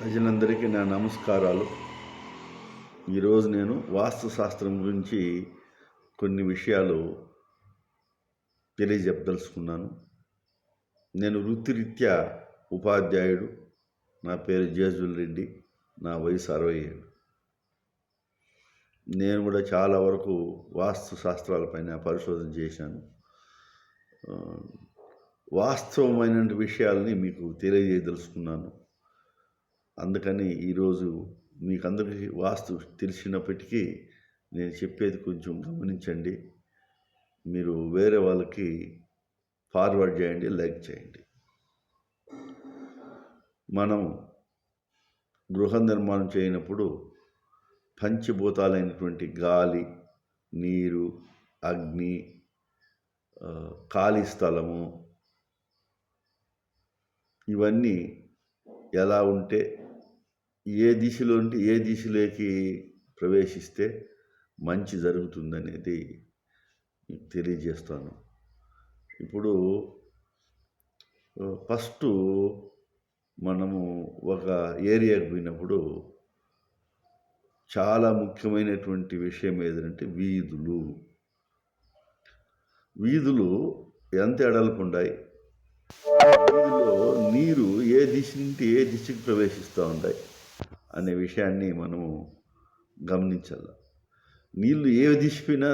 ప్రజలందరికీ నా నమస్కారాలు. ఈరోజు నేను వాస్తు శాస్త్రం గురించి కొన్ని విషయాలు తెలియజెప్పదలుచుకున్నాను. నేను వృత్తిరీత్యా ఉపాధ్యాయుడు. నా పేరు జేజుల్ రెడ్డి. నా వయసు 67. నేను కూడా చాలా వరకు వాస్తు శాస్త్రాలపైన పరిశోధన చేశాను. వాస్తవమైన విషయాల్ని మీకు తెలియజేయదలుచుకున్నాను. అందుకని ఈరోజు మీకు అందరికీ వాస్తు తెలిసినప్పటికీ నేను చెప్పేది కొంచెం గమనించండి. మీరు వేరే వాళ్ళకి ఫార్వర్డ్ చేయండి, లైక్ చేయండి. మనం గృహ నిర్మాణం చేయనప్పుడు పంచభూతాలైనటువంటి గాలి, నీరు, అగ్ని, ఖాళీ స్థలము ఇవన్నీ ఎలా ఉంటే ఏ దిశలో ఉంటే ఏ దిశలోకి ప్రవేశిస్తే మంచి జరుగుతుందనేది మీకు తెలియజేస్తాను. ఇప్పుడు ఫస్ట్ మనము ఒక ఏరియాకి పోయినప్పుడు చాలా ముఖ్యమైనటువంటి విషయం ఏదంటే వీధులు ఎంత ఎడల్పు ఉన్నాయి, వీధిలో నీరు ఏ దిశ నుండి ఏ దిశకు ప్రవేశిస్తూ ఉంటాయి అనే విషయాన్ని మనము గమనించాలి. నీళ్ళు ఏ దిశ పోయినా,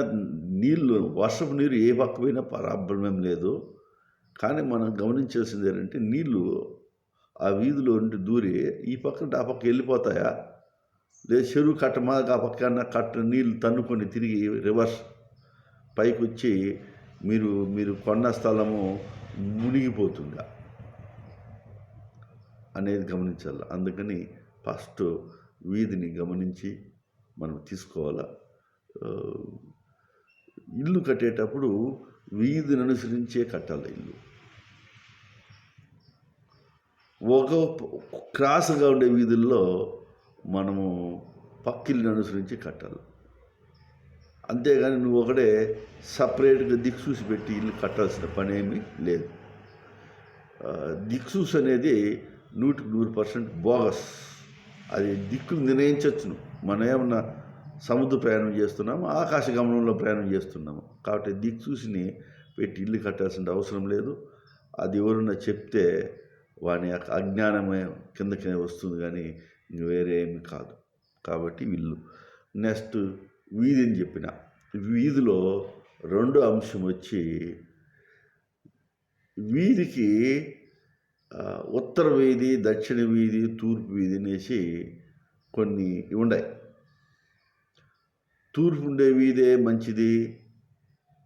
నీళ్ళు వర్షపు నీరు ఏ పక్క పోయినా ప్రాబ్లం లేదు. కానీ మనం గమనించాల్సింది ఏంటంటే నీళ్ళు ఆ వీధిలో నుండి దూరి ఈ పక్క ఆ పక్క వెళ్ళిపోతాయా, లేదు చెరువు కట్ట మాకు ఆ పక్కన కట్ట నీళ్ళు తన్నుకొని తిరిగి రివర్స్ పైకి వచ్చి మీరు కొన్న స్థలము మునిగిపోతుందా అనేది గమనించాలి. అందుకని ఫస్ట్ వీధిని గమనించి మనం తీసుకోవాలా. ఇల్లు కట్టేటప్పుడు వీధిని అనుసరించే కట్టాలి. ఇల్లు ఒక క్రాస్గా ఉండే వీధుల్లో మనము పక్కిల్ని అనుసరించి కట్టాలి. అంతేగాని నువ్వు ఒకటే సపరేట్గా దిక్సూసి పెట్టి ఇల్లు కట్టాల్సిన పని ఏమీ లేదు. దిక్సూసి అనేది 100% బోగస్. అది దిక్కులు నిర్ణయించవచ్చును. మనం ఏమన్నా సముద్ర ప్రయాణం చేస్తున్నాము, ఆకాశ గమనంలో ప్రయాణం చేస్తున్నాము. కాబట్టి దిక్సూసిని పెట్టి ఇల్లు కట్టాల్సిన అవసరం లేదు. అది ఎవరన్నా చెప్తే వాని యొక్క అజ్ఞానమే కిందకి వస్తుంది, కానీ వేరే ఏమి కాదు. కాబట్టి ఇల్లు. నెక్స్ట్ వీధి అని చెప్పిన వీధిలో రెండో అంశం వచ్చి, వీధికి ఉత్తర వీధి, దక్షిణ వీధి, తూర్పు వీధి అనేసి కొన్ని ఉన్నాయి. తూర్పు ఉండే వీధే మంచిది,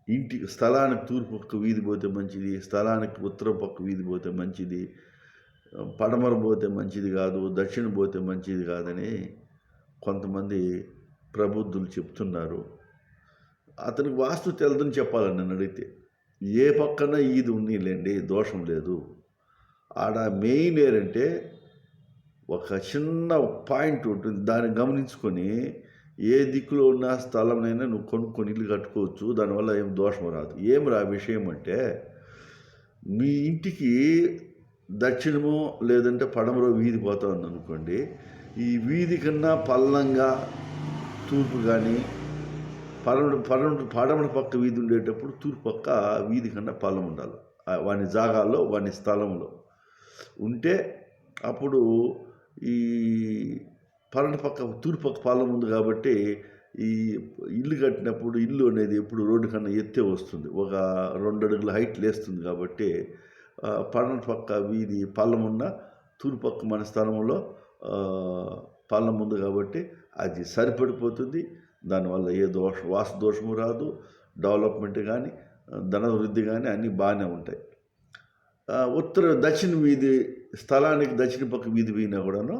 ఇంటికి స్థలానికి తూర్పు పక్క వీధి పోతే మంచిది, స్థలానికి ఉత్తర పక్క వీధి పోతే మంచిది, పడమర పోతే మంచిది కాదు, దక్షిణ పోతే మంచిది కాదని కొంతమంది ప్రబుద్ధులు చెప్తున్నారు. అతనికి వాస్తు తెలదని చెప్పాలని నన్ను అడిగితే, ఏ పక్కన ఈది ఉన్నీలేండి, దోషం లేదు. ఆడ మెయిన్ ఏంటంటే ఒక చిన్న పాయింట్ ఉంటుంది, దాన్ని గమనించుకొని ఏ దిక్కులో ఉన్న స్థలంనైనా నువ్వు కొనుక్కొని ఇల్లు కట్టుకోవచ్చు. దానివల్ల ఏం దోషం రాదు. ఏం రా విషయం అంటే, మీ ఇంటికి దక్షిణమో లేదంటే పడమరో వీధి పోతా ఉంది అనుకోండి, ఈ వీధి కన్నా పల్లంగా తూర్పు కానీ పడమర పక్క వీధి ఉండేటప్పుడు తూర్పు పక్క వీధి కన్నా పల్లం ఉండాలి. వాని జాగాల్లో, వాని స్థలంలో ఉంటే అప్పుడు ఈ పడమర పక్క తూర్పు పక్క పల్లం ఉంది కాబట్టి ఈ ఇల్లు కట్టినప్పుడు ఇల్లు అనేది ఎప్పుడు రోడ్డు కన్నా ఎత్తే వస్తుంది, ఒక 2 అడుగుల హైట్ లేస్తుంది. కాబట్టి పడమర పక్క వీధి పల్లం ఉన్న తూర్పు పక్క మన స్థలంలో పల్లం ఉంది కాబట్టి అది సరిపడిపోతుంది. దానివల్ల ఏ వాస్తు దోషము రాదు, డెవలప్మెంట్ కానీ ధనవృద్ధి కానీ అన్నీ బాగానే ఉంటాయి. దక్షిణ వీధి స్థలానికి దక్షిణ పక్క వీధి పోయినా కూడాను,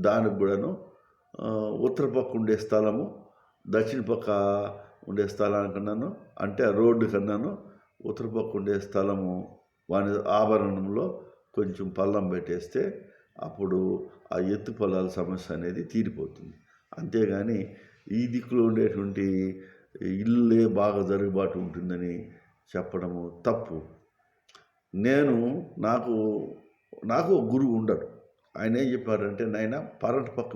దానికి కూడాను ఉత్తర పక్క ఉండే స్థలము దక్షిణ పక్క ఉండే స్థలానికన్నాను, అంటే రోడ్డు కన్నాను ఉత్తర పక్క ఉండే స్థలము వాని ఆభరణంలో కొంచెం పల్లం పెట్టేస్తే అప్పుడు ఆ ఎత్తు పొలాల సమస్య అనేది తీరిపోతుంది. అంతేగాని ఈ దిక్కులో ఉండేటువంటి ఇల్లే బాగా జరుగుబాటు ఉంటుందని చెప్పడము తప్పు. నాకు ఒక గురువు ఉండడు. ఆయన ఏం చెప్పారంటే, నాయన పరంట పక్క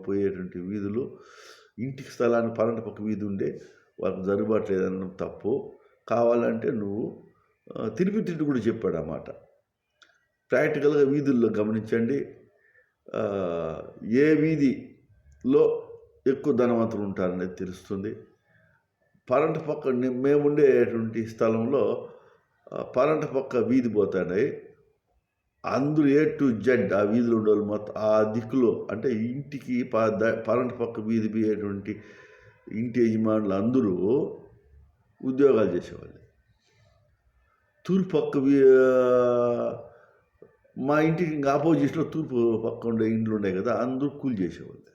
పోయేటువంటి వీధులు, ఇంటికి స్థలానికి పరంట పక్క వీధి ఉండే వాళ్ళకి జరుగుబాటు లేదనడం తప్పు. కావాలంటే నువ్వు తిరిగి కూడా చెప్పాడు ఆ మాట. ప్రాక్టికల్గా వీధుల్లో గమనించండి. ఏ వీధిలో ఎక్కువ ధనవంతులు ఉంటారనేది తెలుస్తుంది. పరంట పక్క మేముండేటువంటి స్థలంలో పరంట పక్క వీధి పోతాయి. అందరూ A to Z ఆ వీధిలో ఉండేవాళ్ళు మొత్తం ఆ దిక్కులో, అంటే ఇంటికి పరంట పక్క వీధి పోయేటువంటి ఇంటి యజమానులు అందరూ ఉద్యోగాలు చేసేవాళ్ళు. తూర్పు పక్క మా ఇంటికి ఇంకా ఆపోజిట్లో తూర్పు పక్క ఉండే ఇండ్లు ఉన్నాయి కదా, అందరూ కూలి చేసేవాళ్ళు.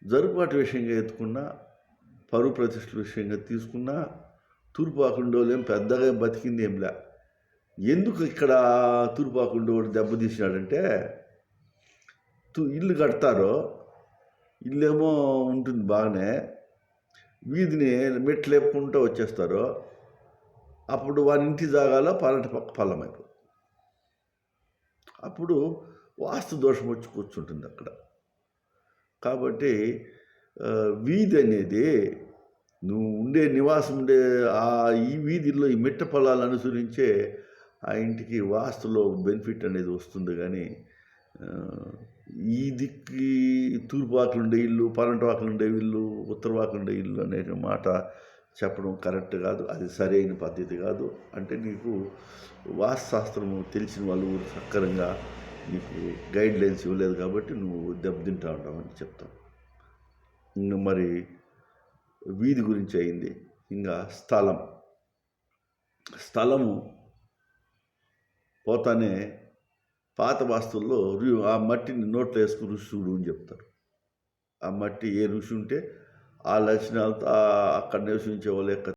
జరుగుబాటు విషయంగా ఎత్తుకున్నా, పరువు ప్రతిష్టల విషయంగా తీసుకున్నా తూర్పాకుండోళ్ళు ఏం పెద్దగా బతికింది ఏంలే. ఎందుకు ఇక్కడ తూర్పాకుండోడు దెబ్బతీసినాడంటే, ఇల్లు కడతారో, ఇల్లేమో ఉంటుంది బాగానే, వీధిని మెట్లు లేపుకుంటూ వచ్చేస్తారో, అప్పుడు వారి ఇంటి జాగాలో పరంట పక్క పల్లం అయిపోతుంది. అప్పుడు వాస్తు దోషం వచ్చి కూర్చుంటుంది అక్కడ. కాబట్టి వీధి అనేది నువ్వు ఉండే నివాసం ఉండే ఈ వీధిలో ఈ మిట్ట పొలాలు అనుసరించే ఆ ఇంటికి వాస్తులో బెనిఫిట్ అనేది వస్తుంది. కానీ ఈ దిక్కి తూర్పు వాకులు ఉండే ఇల్లు, పరంట వాకులు ఉండే ఇల్లు, ఉత్తర వాకులు ఉండే ఇల్లు అనే మాట చెప్పడం కరెక్ట్ కాదు. అది సరైన పద్ధతి కాదు. అంటే నీకు వాస్తుశాస్త్రము తెలిసిన వాళ్ళు సక్రమంగా నీకు గైడ్ లైన్స్ ఇవ్వలేదు కాబట్టి నువ్వు దెబ్బతింటా ఉంటావని చెప్తాను. ఇంకా మరి వీధి గురించి అయింది. ఇంకా స్థలము పోతానే పాత వాస్తుల్లో ఆ మట్టిని నోట్లో వేసుకుని ఋషి చూడు అని చెప్తారు. ఆ మట్టి ఏ ఋషి ఉంటే ఆ లక్షణాలతో అక్కడ నివసించే వాళ్ళ యొక్క